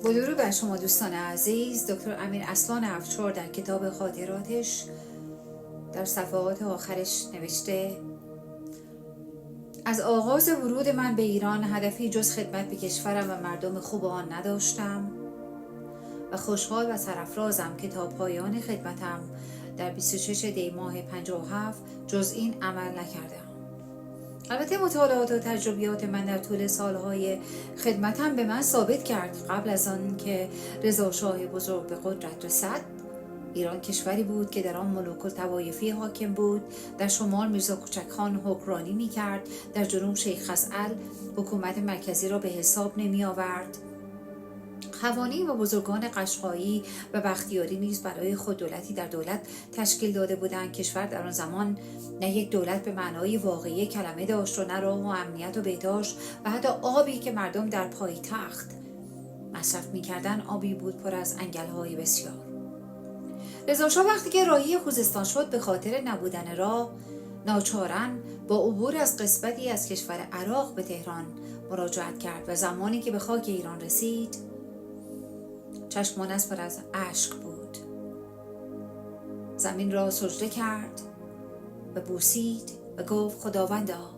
با درود بر شما دوستان عزیز. دکتر امیر اصلان افشار در کتاب خاطراتش در صفحات آخرش نوشته: از آغاز ورود من به ایران هدفی جز خدمت به کشورم و مردم خوب آن نداشتم و خوشحال و سرافرازم که تا پایان خدمتم در 26 دی ماه 57 جز این عمل نکردم. البته مطالعات و تجربیات من در طول سالهای خدمتم به من ثابت کرد قبل از آن که رضا شاه بزرگ به قدرت رسد، ایران کشوری بود که در آن ملوک الطوایفی حاکم بود. در شمال میرزا کوچک خان حکمرانی می‌کرد، در جنوب شیخ خسعل حکومت مرکزی را به حساب نمی آورد. خوانین و بزرگان قشقایی و بختیاری نیز برای خود دولتی در دولت تشکیل داده بودند. کشور در آن زمان نه یک دولت به معنای واقعی کلمه داشت و نه راه و امنیت و بهداشت و حتی آبی که مردم در پایتخت مصرف می‌کردند آبی بود پر از انگل‌های بسیار. رضا شاه وقتی که راهی خوزستان شد به خاطر نبودن راه ناچارن با عبور از قسمتی از کشور عراق به تهران مراجعت کرد و زمانی که به خاک ایران رسید چشمانش پر از اشک بود. زمین را سجده کرد و بوسید و گفت: خداوندا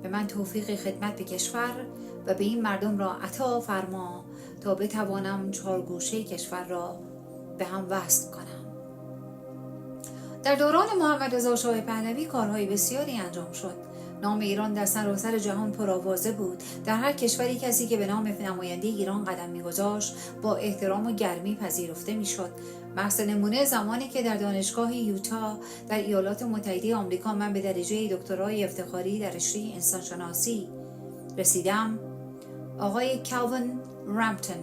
به من توفیق خدمت به کشور و به این مردم را عطا فرما تا بتوانم چارگوشه کشور را به هم وصل کنم. در دوران محمد رضا شاه پهلوی کارهای بسیاری انجام شد. نام ایران در سراسر جهان پرآوازه بود. در هر کشوری کسی که به نام نماینده ایران قدم می‌گذاشت با احترام و گرمی پذیرفته می‌شد. مثل نمونه زمانی که در دانشگاه یوتا در ایالات متحده آمریکا من به درجه دکترای افتخاری در رشته انسانشناسی رسیدم، آقای کالوین رامپتون،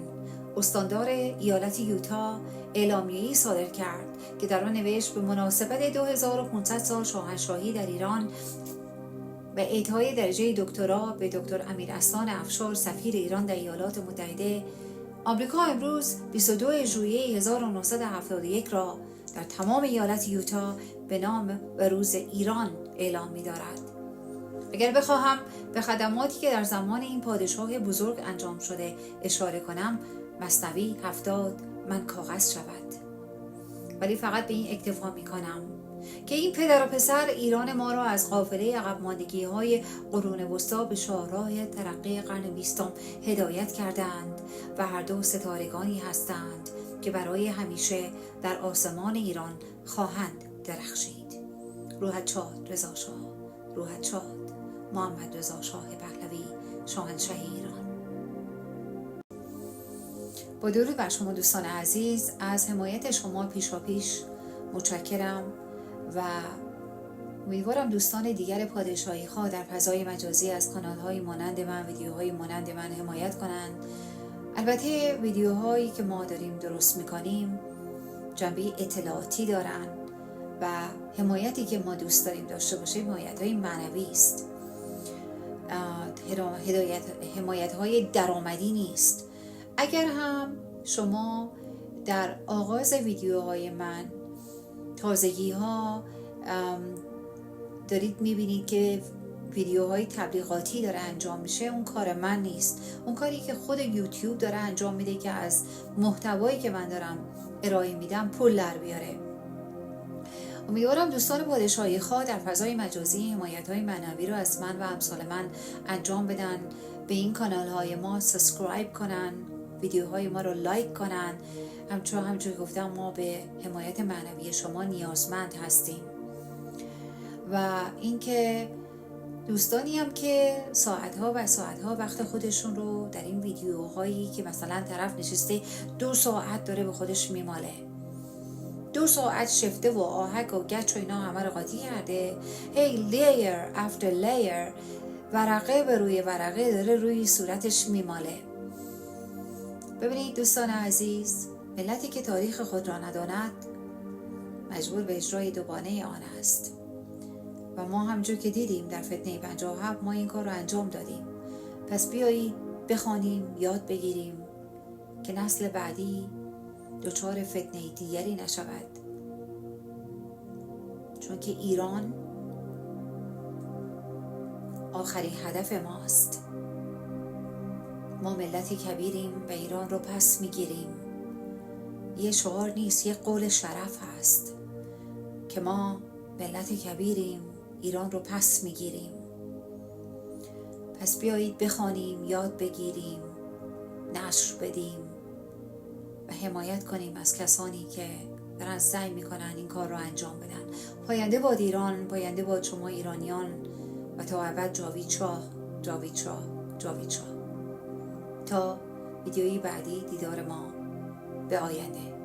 استاندار ایالت یوتا، اعلامیه‌ای صادر کرد که در آن نوشت: به مناسبت 2500 سال شاهنشاهی در ایران و اعطای درجه دکترا به دکتر امیر اصلان افشار سفیر ایران در ایالات متحده آمریکا، امروز 22 ژوئیه 1971 را در تمام ایالت یوتا به نام و روز ایران اعلام می‌دارد. اگر بخواهم به خدماتی که در زمان این پادشاه بزرگ انجام شده اشاره کنم، مثنوی 70 من کاغذ شود. ولی فقط به این اکتفا می‌کنم که این پدر و پسر ایران ما را از قافله عقب ماندگی‌های قرون وسطی به شاهراه ترقی قرن 20 هدایت کردند و هر دو ستارگانی هستند که برای همیشه در آسمان ایران خواهند درخشید. روحت شاد رضا شاه، روحت شاد محمد رضا شاه پهلوی، شاهنشاه ایران. با درود بر شما دوستان عزیز، از حمایت شما پیشاپیش متشکرم و امیدوارم دوستان دیگر پادشاهی خواه در فضای مجازی از کانال‌های مانند من، ویدیوهای مانند من حمایت کنند. البته ویدیوهایی که ما داریم درست می‌کنیم جنبه اطلاعاتی دارن و حمایتی که ما دوست داریم داشته باشیم حمایت‌های معنوی است. حمایت‌های درآمدی نیست. اگر هم شما در آغاز ویدیوهای من تازگی ها دارید میبینید که ویدیوهای تبلیغاتی داره انجام میشه، اون کار من نیست. اون کاری که خود یوتیوب داره انجام میده که از محتوایی که من دارم ارائه میدم پول در بیاره. امیدوارم دوستان پادشاهی خواه در فضای مجازی حمایت‌های معنوی رو از من و امثال من انجام بدن، به این کانال های ما سابسکرایب کنن، ویدیوهای ما رو لایک کنن. همچون گفتم ما به حمایت معنوی شما نیازمند هستیم. و اینکه دوستانی هم که ساعتها و ساعتها وقت خودشون رو در این ویدیوهایی که مثلا طرف نشسته 2 ساعت داره به خودش میماله، 2 ساعت شفته و آهک و گچ و اینا همه رو قاطی کرده، layer after layer، ورقه به روی ورقه داره روی صورتش میماله. ببینید دوستان عزیز، ملتی که تاریخ خود را نداند مجبور به اجرای دوگانه آن است و ما همونجور که دیدیم در فتنه 57 ما این کار رو انجام دادیم. پس بیایید بخوانیم، یاد بگیریم که نسل بعدی دچار فتنه دیگری نشود، چون که ایران آخرین هدف ماست. ما ملت کبیریم و ایران رو پس میگیریم. یه شعار نیست، یه قول شرف هست که ما ملت کبیریم، ایران رو پس میگیریم. پس بیایید بخوانیم، یاد بگیریم، نشر بدیم و حمایت کنیم از کسانی که دارن سعی میکنن این کار رو انجام بدن. پاینده باد ایران، پاینده باد شما ایرانیان و تا ابد جاوید شاه، جاوید شاه، جاوید شاه. تا ویدیویی بعدی دیدار ما، به آینده.